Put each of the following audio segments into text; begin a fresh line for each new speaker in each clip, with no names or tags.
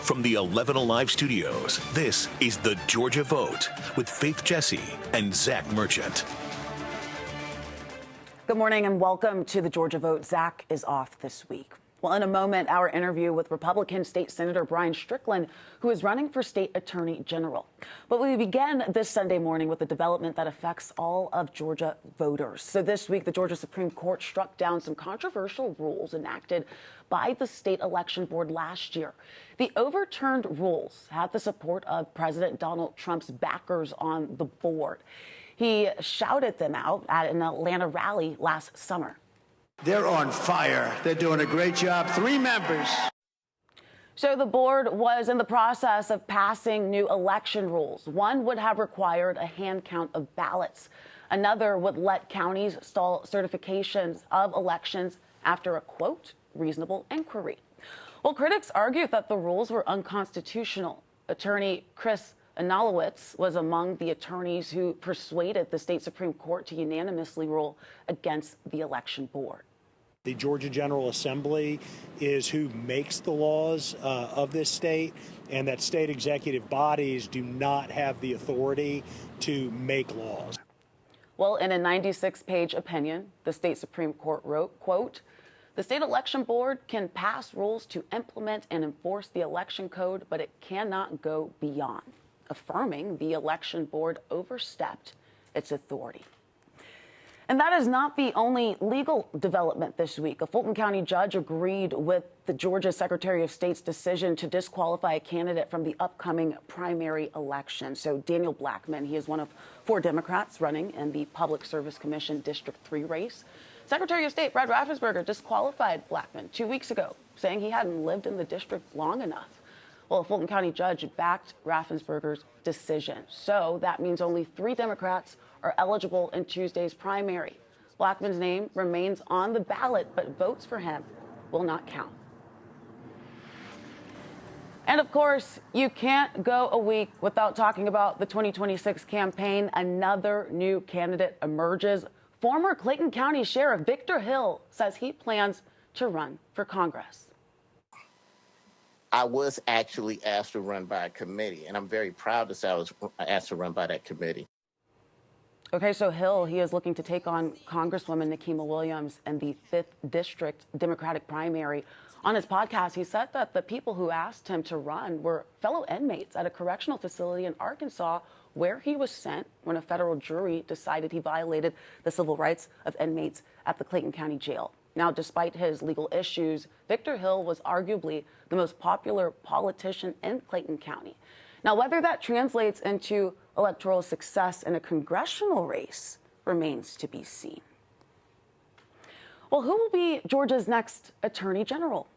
From the 11 Alive studios, this is The Georgia Vote with Faith Jessie and Zach Merchant.
Good morning and welcome to The Georgia Vote. Zach is off this week. Well, in a moment, our interview with Republican State Senator Strickland, who is running for State Attorney General. But we begin this Sunday morning with a development that affects all of Georgia voters. So this week, the Georgia Supreme Court struck down some controversial rules enacted by the state election board last year. The overturned rules had the support of President Donald Trump's backers on the board. He shouted them out at an Atlanta rally last summer.
They're on fire. They're doing a great job. 3 members.
So the board was in the process of passing new election rules. One would have required a hand count of ballots. Another would let counties stall certifications of elections after a, quote, reasonable inquiry. Well, critics argued that the rules were unconstitutional. Attorney Chris Analowitz was among the attorneys who persuaded the state Supreme Court to unanimously rule against the election board.
The Georgia General Assembly is who makes the laws of this state, and that state executive bodies do not have the authority to make laws.
Well, in a 96-page opinion, the state Supreme Court wrote, quote, the state election board can pass rules to implement and enforce the election code, but it cannot go beyond, affirming the election board overstepped its authority. And that is not the only legal development this week. A Fulton County judge agreed with the Georgia Secretary of State's decision to disqualify a candidate from the upcoming primary election. So Daniel Blackman, he is one of 4 Democrats running in the Public Service Commission District 3 race. Secretary of State Brad Raffensperger disqualified Blackman 2 weeks ago, saying he hadn't lived in the district long enough. Well, a Fulton County judge backed Raffensperger's decision. So that means only 3 Democrats are eligible in Tuesday's primary. Blackman's name remains on the ballot, but votes for him will not count. And of course, you can't go a week without talking about the 2026 campaign. Another new candidate emerges. Former Clayton County Sheriff Victor Hill says he plans to run for Congress.
I was actually asked to run by a committee, and I'm very proud to say I was asked to run by that committee.
Okay, so Hill, he is looking to take on Congresswoman Nikema Williams in the 5th District Democratic primary. On his podcast, he said that the people who asked him to run were fellow inmates at a correctional facility in Arkansas, where he was sent when a federal jury decided he violated the civil rights of inmates at the Clayton County Jail. Now, despite his legal issues, Victor Hill was arguably the most popular politician in Clayton County. Now, whether that translates into electoral success in a congressional race remains to be seen. Well, who will be Georgia's next attorney general?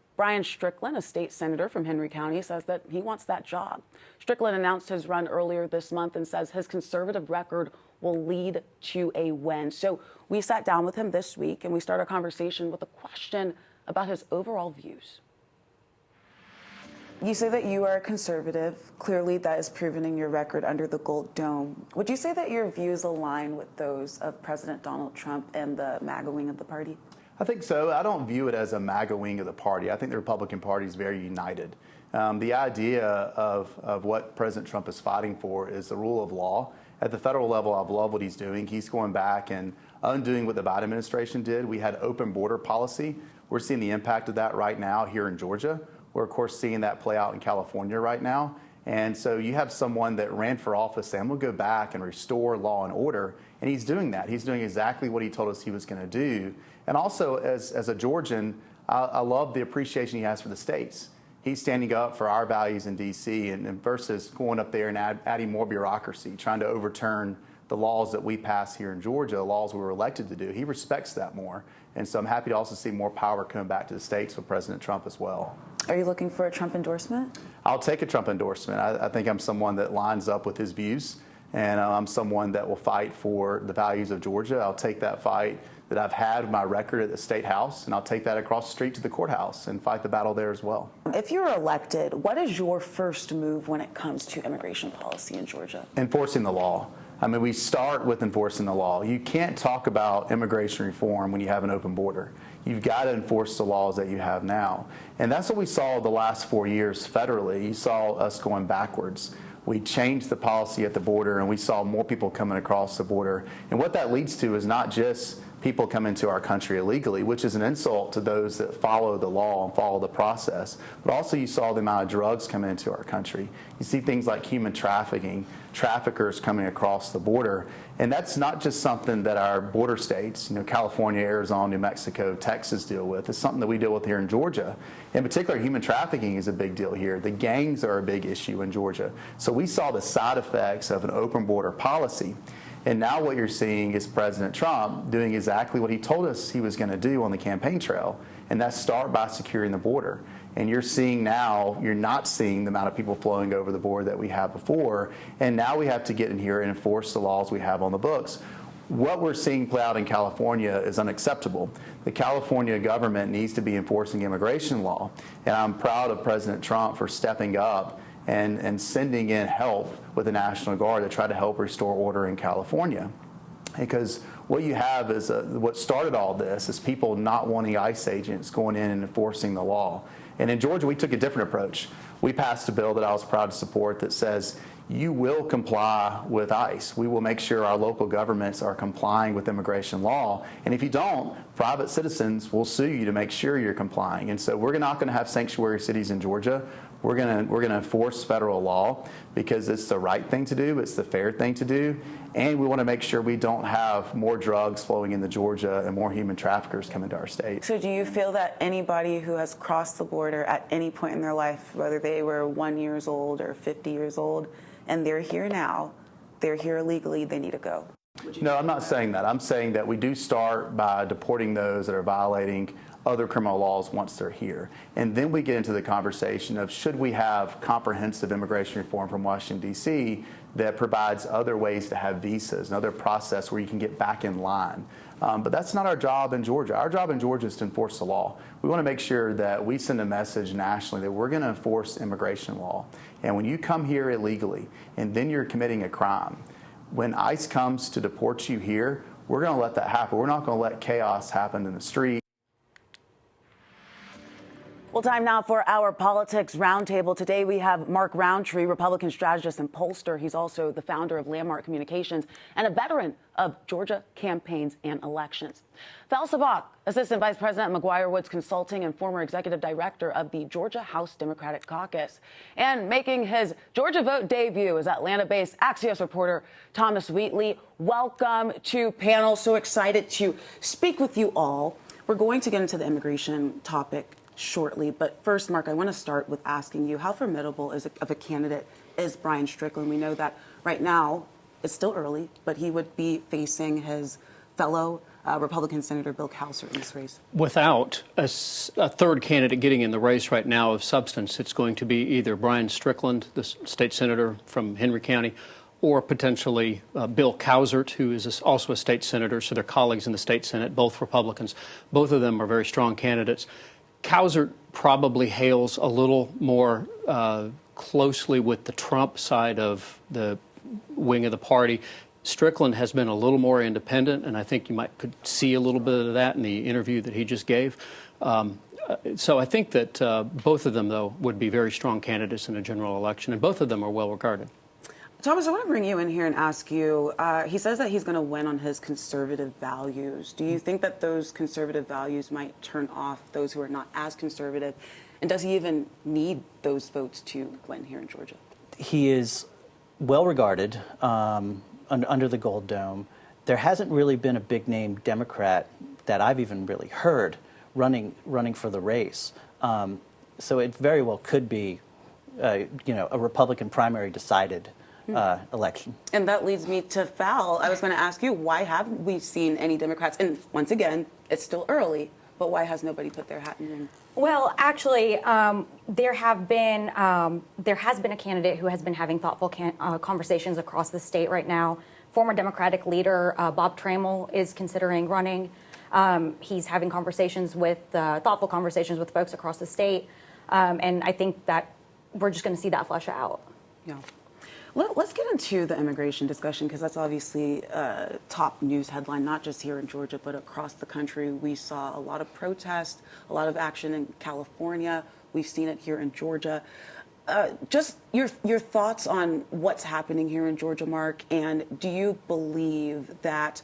Strickland, a state senator from Henry County, says that he wants that job. Strickland announced his run earlier this month and says his conservative record will lead to a win. So we sat down with him this week and we started a conversation with a question about his overall views. You say that you are a conservative. Clearly, that is proven in your record under the Gold Dome. Would you say that your views align with those of President Donald Trump and the MAGA wing of the party?
I think so. I don't view it as a MAGA wing of the party. I think the Republican Party is very united. The idea of what President Trump is fighting for is the rule of law. At the federal level, I love what he's doing. He's going back and undoing what the Biden administration did. We had open border policy. We're seeing the impact of that right now here in Georgia. We're, of course, seeing that play out in California right now. And so you have someone that ran for office saying, we'll go back and restore law and order. And he's doing that. He's doing exactly what he told us he was going to do. And also, as a Georgian, I love the appreciation he has for the states. He's standing up for our values in D.C. and versus going up there and adding more bureaucracy, trying to overturn the laws that we pass here in Georgia, the laws we were elected to do. He respects that more. And so I'm happy to also see more power coming back to the states with President Trump as well.
Are you looking for a Trump endorsement?
I'll take a Trump endorsement. I think I'm someone that lines up with his views, and I'm someone that will fight for the values of Georgia. I'll take that fight that I've had my record at the State House, and I'll take that across the street to the courthouse and fight the battle there as well.
If you're elected, what is your first move when it comes to immigration policy in Georgia?
Enforcing the law. I mean, we start with enforcing the law. You can't talk about immigration reform when you have an open border. You've got to enforce the laws that you have now. And that's what we saw the last 4 years federally. You saw us going backwards. We changed the policy at the border, and we saw more people coming across the border. And what that leads to is not just people come into our country illegally, which is an insult to those that follow the law and follow the process, but also you saw the amount of drugs coming into our country. You see things like human trafficking, traffickers coming across the border, and that's not just something that our border states, California, Arizona, New Mexico, Texas deal with. It's something that we deal with here in Georgia. In particular, human trafficking is a big deal here. The gangs are a big issue in Georgia. So we saw the side effects of an open border policy. And now what you're seeing is President Trump doing exactly what he told us he was going to do on the campaign trail, and that's start by securing the border. And you're seeing now, you're not seeing the amount of people flowing over the border that we had before, and now we have to get in here and enforce the laws we have on the books. What we're seeing play out in California is unacceptable. The California government needs to be enforcing immigration law, and I'm proud of President Trump for stepping up and sending in help with the National Guard to try to help restore order in California. Because what you have is what started all this is people not wanting ICE agents going in and enforcing the law. And in Georgia, we took a different approach. We passed a bill that I was proud to support that says you will comply with ICE. We will make sure our local governments are complying with immigration law. And if you don't, private citizens will sue you to make sure you're complying. And so we're not going to have sanctuary cities in Georgia. We're going to enforce federal law because it's the right thing to do, it's the fair thing to do, and we want to make sure we don't have more drugs flowing into Georgia and more human traffickers coming to our state.
So do you feel that anybody who has crossed the border at any point in their life, whether they were 1 year old or 50 years old, and they're here now, they're here illegally, they need to go?
No, I'm not saying that. I'm saying that we do start by deporting those that are violating other criminal laws once they're here. And then we get into the conversation of should we have comprehensive immigration reform from Washington, D.C. that provides other ways to have visas, another process where you can get back in line. But that's not our job in Georgia. Our job in Georgia is to enforce the law. We want to make sure that we send a message nationally that we're going to enforce immigration law. And when you come here illegally and then you're committing a crime, when ICE comes to deport you here, we're going to let that happen. We're not going to let chaos happen in the street.
Well, time now for our Politics Roundtable. Today we have Mark Rountree, Republican strategist and pollster. He's also the founder of Landmark Communications and a veteran of Georgia campaigns and elections. Val Sabak, Assistant Vice President at McGuire Woods Consulting and former Executive Director of the Georgia House Democratic Caucus. And making his Georgia Vote debut is Atlanta-based Axios reporter Thomas Wheatley. Welcome to panel. So excited to speak with you all. We're going to get into the immigration topic shortly, but first, Mark, I want to start with asking you how formidable of a candidate is Brian Strickland? We know that right now it's still early, but he would be facing his fellow Republican Senator Bill Cowser in this race.
Without a third candidate getting in the race right now of substance, it's going to be either Brian Strickland, the state senator from Henry County, or potentially Bill Cowser, who is also a state senator, so they're colleagues in the state Senate, both Republicans. Both of them are very strong candidates. Cowser probably hails a little more closely with the Trump side of the wing of the party. Strickland has been a little more independent, and I think you could see a little bit of that in the interview that he just gave. So I think that both of them, though, would be very strong candidates in a general election, and both of them are well regarded.
Thomas, I want to bring you in here and ask you, he says that he's going to win on his conservative values. Do you think that those conservative values might turn off those who are not as conservative? And does he even need those votes to win here in Georgia?
He is well regarded under the Gold Dome. There hasn't really been a big name Democrat that I've even really heard running for the race. So it very well could be, a Republican primary decided election.
And that leads me to Val. I was going to ask you, why haven't we seen any Democrats? And once again, it's still early, but why has nobody put their hat in the ring?
Well, actually, there has been a candidate who has been having thoughtful conversations across the state right now. Former Democratic leader Bob Trammell is considering running. He's having thoughtful conversations with folks across the state. And I think that we're just going to see that flesh out.
Yeah. Let's get into the immigration discussion, because that's obviously a top news headline, not just here in Georgia, but across the country. We saw a lot of protest, a lot of action in California. We've seen it here in Georgia. Just your thoughts on what's happening here in Georgia, Mark, and do you believe that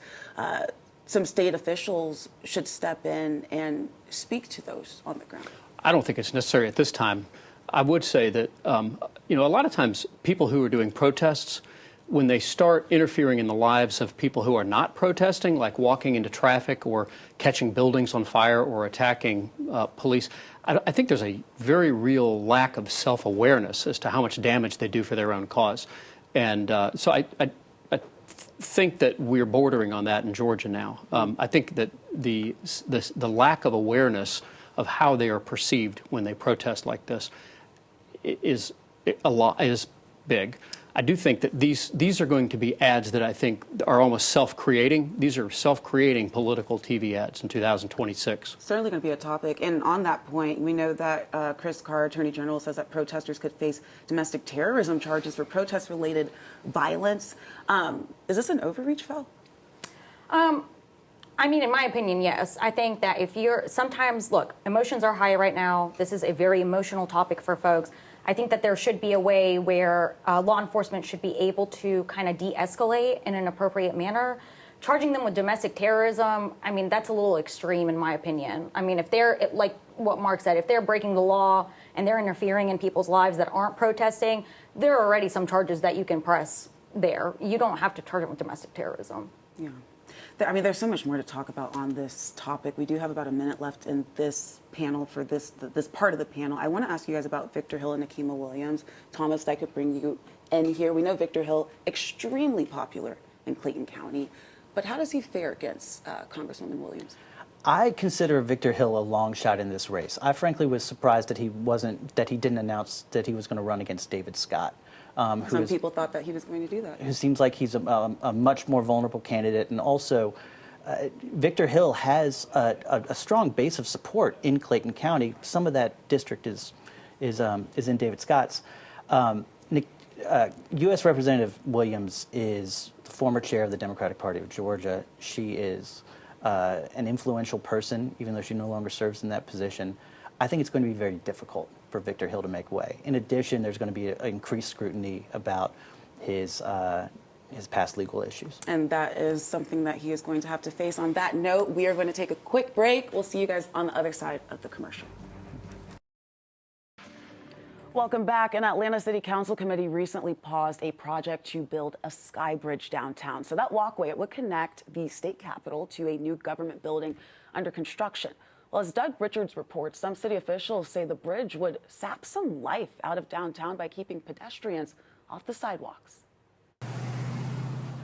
some state officials should step in and speak to those on the ground?
I don't think it's necessary at this time. I would say that, a lot of times people who are doing protests, when they start interfering in the lives of people who are not protesting, like walking into traffic or catching buildings on fire or attacking police, I think there's a very real lack of self-awareness as to how much damage they do for their own cause. And so I think that we're bordering on that in Georgia now. I think that the lack of awareness of how they are perceived when they protest like this is big. I do think that these are going to be ads that I think are almost self-creating. These are self-creating political TV ads in 2026.
Certainly going to be a topic. And on that point, we know that Chris Carr, Attorney General, says that protesters could face domestic terrorism charges for protest-related violence. Is this an overreach, Phil?
In my opinion, yes. I think that sometimes, look, emotions are high right now. This is a very emotional topic for folks. I think that there should be a way where law enforcement should be able to kind of de-escalate in an appropriate manner. Charging them with domestic terrorism, that's a little extreme in my opinion. If they're, like what Mark said, if they're breaking the law and they're interfering in people's lives that aren't protesting, there are already some charges that you can press there. You don't have to charge them with domestic terrorism.
Yeah. There's so much more to talk about on this topic. We do have about a minute left in this panel for this part of the panel. I want to ask you guys about Victor Hill and Nikema Williams. Thomas, I could bring you in here. We know Victor Hill, extremely popular in Clayton County, but how does he fare against Congresswoman Williams?
I consider Victor Hill a long shot in this race. I frankly was surprised that he didn't announce that he was going to run against David Scott.
Some people thought that he was going to do that.
Who seems like he's a much more vulnerable candidate, and also Victor Hill has a strong base of support in Clayton County. Some of that district is in David Scott's. U.S. Representative Williams is the former chair of the Democratic Party of Georgia. She is an influential person, even though she no longer serves in that position. I think it's going to be very difficult for Victor Hill to make way. In addition, there's going to be increased scrutiny about his past legal issues.
And that is something that he is going to have to face. On that note, we are going to take a quick break. We'll see you guys on the other side of the commercial. Welcome back. An Atlanta City Council committee recently paused a project to build a sky bridge downtown. So that walkway, it would connect the state capitol to a new government building under construction. Well, as Doug Richards reports, some city officials say the bridge would sap some life out of downtown by keeping pedestrians off the sidewalks.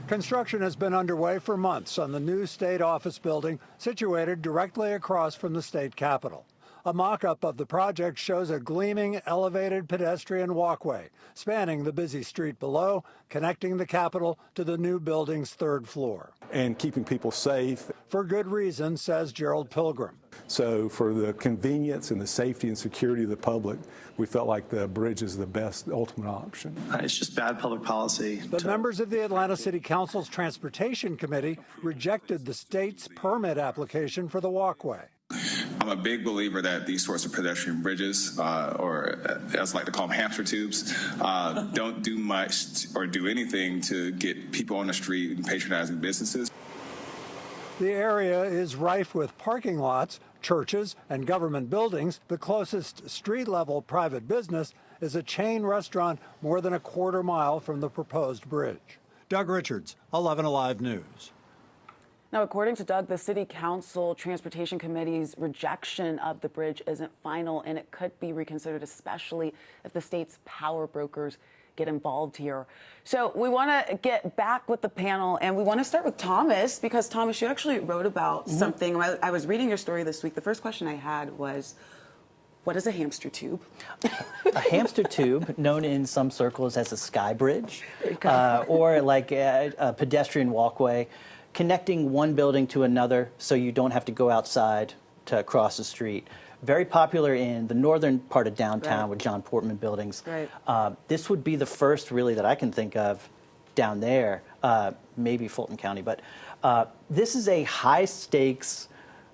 Construction has been underway for months on the new state office building situated directly across from the state capitol. A mock-up of the project shows a gleaming, elevated pedestrian walkway spanning the busy street below, connecting the Capitol to the new building's third floor.
And keeping people safe.
For good reason, says Gerald Pilgrim.
So for the convenience and the safety and security of the public, we felt like the bridge is the best ultimate option.
It's just bad public policy.
But members of the Atlanta City Council's Transportation Committee rejected the state's permit application for the walkway.
I'm a big believer that these sorts of pedestrian bridges, or as I like to call them, hamster tubes, don't do much or do anything to get people on the street and patronizing businesses.
The area is rife with parking lots, churches, and government buildings. The closest street-level private business is a chain restaurant more than a quarter mile from the proposed bridge.
Doug Richards, 11 Alive News.
Now, according to Doug, the City Council Transportation Committee's rejection of the bridge isn't final, and it could be reconsidered, especially if the state's power brokers get involved here. So we want to get back with the panel, and we want to start with Thomas, because Thomas, you actually wrote about something. I was reading your story this week. The first question I had was, what is a hamster tube?
A hamster tube, known in some circles as a sky bridge, or like a pedestrian walkway, connecting one building to another so you don't have to go outside to cross the street. very popular in the northern part of downtown with John Portman buildings.
Right.
This would be the first really that I can think of down there, maybe Fulton County, but this is a high stakes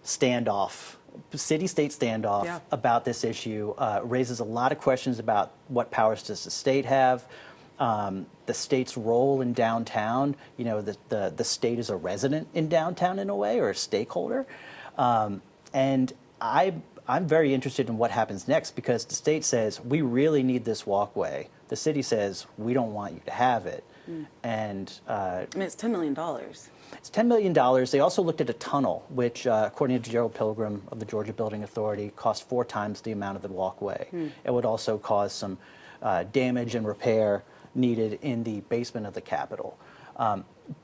standoff, city-state standoff about this issue. Raises a lot of questions about what powers does the state have, the state's role in downtown. You know, the state is a resident in downtown in a way, or a stakeholder. And I'm very interested in what happens next, because the state says, we really need this walkway. The city says, we don't want you to have it. And
I mean, it's $10 million.
It's $10 million. They also looked at a tunnel, which, according to Gerald Pilgrim of the Georgia Building Authority, cost 4 times the amount of the walkway. It would also cause some damage and repair needed in the basement of the Capitol.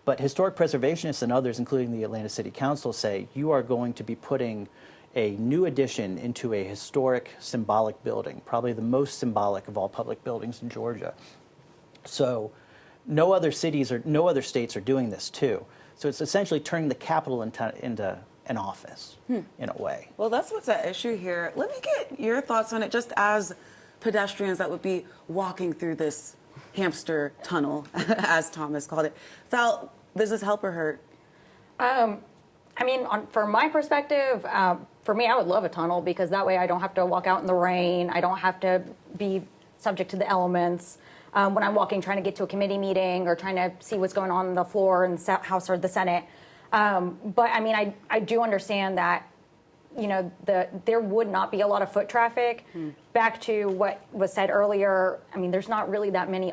But historic preservationists and others, including the Atlanta City Council, say you are going to be putting a new addition into a historic, symbolic building, probably the most symbolic of all public buildings in Georgia. So no other cities or no other states are doing this too. So it's essentially turning the Capitol into an office in a way.
Well, that's what's at issue here. Let me get your thoughts on it, just as pedestrians that would be walking through this hamster tunnel, as Thomas called it. Val, does this help or hurt?
I mean, from my perspective, for me, I would love a tunnel, because that way I don't have to walk out in the rain. I don't have to be subject to the elements. When I'm walking, trying to get to a committee meeting or trying to see what's going on the floor in the House or the Senate. But I mean, I do understand that, you know, there would not be a lot of foot traffic. Back to what was said earlier, I mean, there's not really that many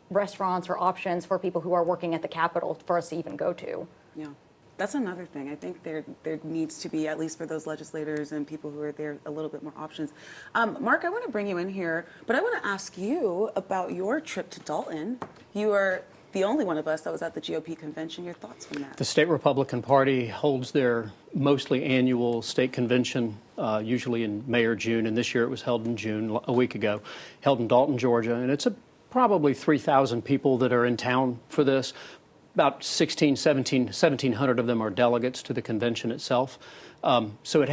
restaurants or options for people who are working at the Capitol for us to even go to.
Yeah. That's another thing. I think there needs to be, at least for those legislators and people who are there, a little bit more options. Mark, I want to bring you in here, but I want to ask you about your trip to Dalton. You are the only one of us that was at the GOP convention. Your thoughts from that?
The state Republican Party holds their mostly annual state convention, usually in May or June, and this year it was held in June, a week ago, held in Dalton, Georgia, and it's probably 3,000 people that are in town for this. About 1,700 of them are delegates to the convention itself. So it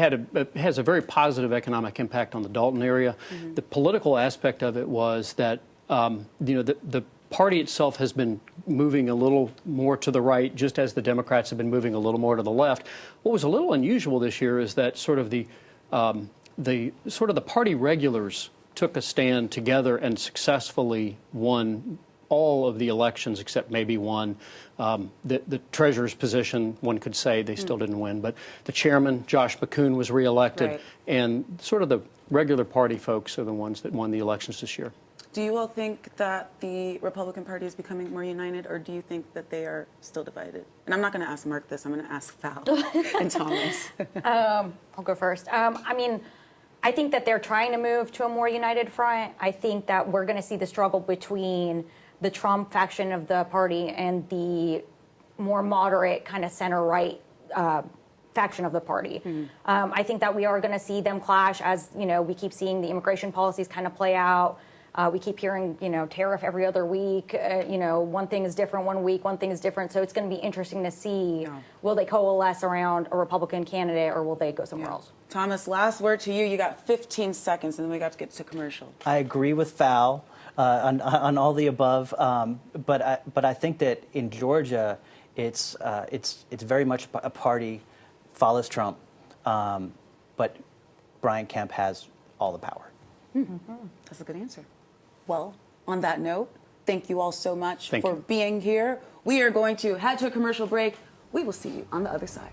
has a very positive economic impact on the Dalton area. The political aspect of it was that the party itself has been moving a little more to the right, just as the Democrats have been moving a little more to the left. What was a little unusual this year is that sort of the party regulars took a stand together and successfully won all of the elections except maybe one. The treasurer's position, one could say, they still didn't win. But the chairman, Josh McCoon, was reelected. And sort of the regular party folks are the ones that won the elections this year.
Do you all think that the Republican Party is becoming more united, or do you think that they are still divided? And I'm not going to ask Mark this. I'm going to ask Val and Thomas.
I'll go first. I mean, I think that they're trying to move to a more united front. I think that we're going to see the struggle between the Trump faction of the party and the more moderate kind of center-right faction of the party. I think that we are going to see them clash, as, you know, we keep seeing the immigration policies kind of play out. We keep hearing, you know, tariff every other week. You know, one thing is different one week, one thing is different. So it's going to be interesting to see, will they coalesce around a Republican candidate, or will they go somewhere else?
Thomas, last word to you. You got 15 seconds, and then we got to get to commercial.
I agree with Val on all the above, but I think that in Georgia, it's very much a party follows Trump, but Brian Kemp has all the power.
That's a good answer. Well, on that note, thank you all so much for being here. We are going to head to a commercial break. We will see you on the other side.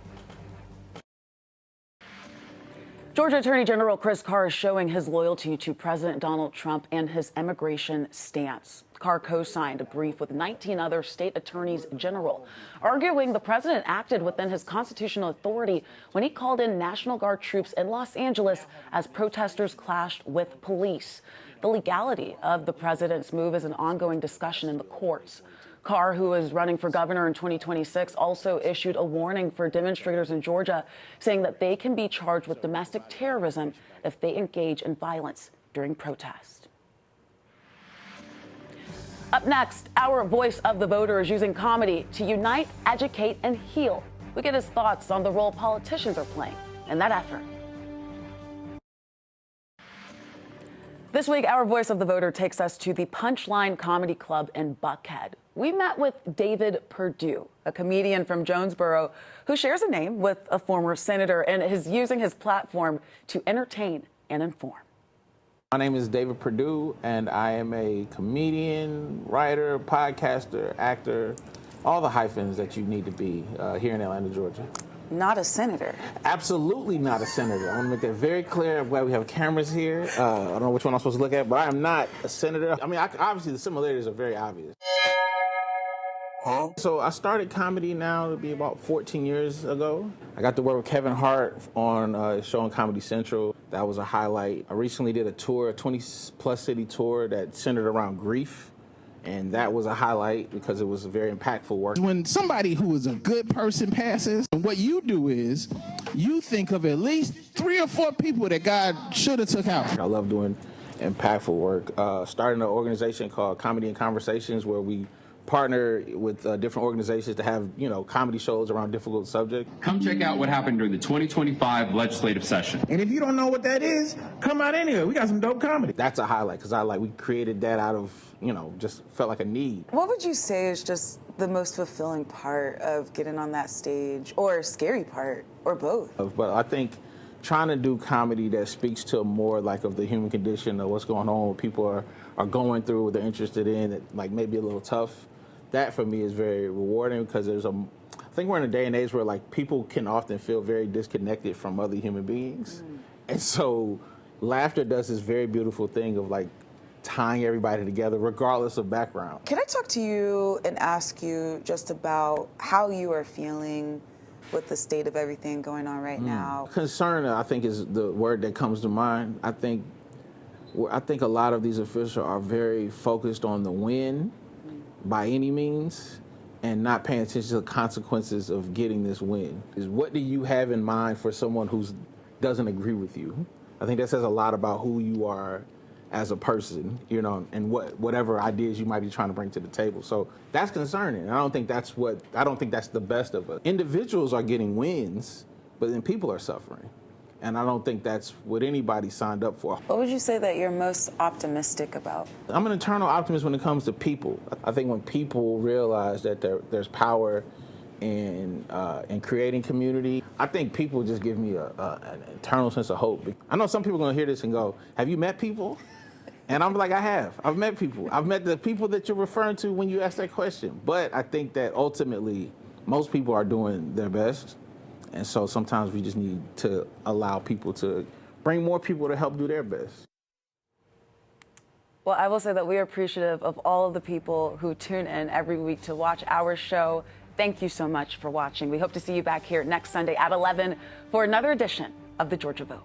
Georgia Attorney General Chris Carr is showing his loyalty to President Donald Trump and his immigration stance. Carr co-signed a brief with 19 other state attorneys general, arguing the president acted within his constitutional authority when he called in National Guard troops in Los Angeles as protesters clashed with police. The legality of the president's move is an ongoing discussion in the courts. Carr, who is running for governor in 2026, also issued a warning for demonstrators in Georgia, saying that they can be charged with domestic terrorism if they engage in violence during protests. Up next, our voice of the voter is using comedy to unite, educate, and heal. We get his thoughts on the role politicians are playing in that effort. This week, our Voice of the Voter takes us to the Punchline Comedy Club in Buckhead. We met with David Purdue, a comedian from Jonesboro who shares a name with a former senator and is using his platform to entertain and inform.
My name is David Purdue, and I am a comedian, writer, podcaster, actor, all the hyphens that you need to be here in Atlanta, Georgia.
Not a senator.
Absolutely not a senator. I want to make that very clear. I'm glad we have cameras here. I don't know which one I'm supposed to look at, but I am not a senator. I mean, obviously the similarities are very obvious. Huh? So I started comedy now to be about 14 years ago. I got to work with Kevin Hart on a show on Comedy Central. That was a highlight. I recently did a tour, a 20-plus city tour that centered around grief. And that was a highlight because it was a very impactful work.
When somebody who is a good person passes, what you do is you think of at least 3 or 4 people that God should have took out.
I love doing impactful work. Starting an organization called Comedy and Conversations where we partner with different organizations to have, comedy shows around difficult subjects.
Come check out what happened during the 2025 legislative session.
And if you don't know what that is, come out anyway. We got some dope comedy.
That's a highlight because we created that out of, just felt like a need.
What would you say is just the most fulfilling part of getting on that stage, or scary part, or both?
But I think trying to do comedy that speaks to more of the human condition of what's going on, what people are going through, what they're interested in, that maybe a little tough. That for me is very rewarding because I think we're in a day and age where people can often feel very disconnected from other human beings. And so laughter does this very beautiful thing of tying everybody together regardless of background.
Can I talk to you and ask you just about how you are feeling with the state of everything going on right now?
Concern, I think, is the word that comes to mind. I think a lot of these officials are very focused on the win by any means and not paying attention to the consequences of getting this win. What do you have in mind for someone who doesn't agree with you? I think that says a lot about who you are as a person, and whatever ideas you might be trying to bring to the table. So that's concerning. I don't think that's the best of us. Individuals are getting wins, but then people are suffering. And I don't think that's what anybody signed up for.
What would you say that you're most optimistic about?
I'm an eternal optimist when it comes to people. I think when people realize that there's power in creating community, I think people just give me an eternal sense of hope. I know some people are going to hear this and go, have you met people? And I'm like, I have. I've met people. I've met the people that you're referring to when you ask that question. But I think that ultimately, most people are doing their best. And so sometimes we just need to allow people to bring more people to help do their best.
Well, I will say that we are appreciative of all of the people who tune in every week to watch our show. Thank you so much for watching. We hope to see you back here next Sunday at 11 for another edition of the Georgia Vote.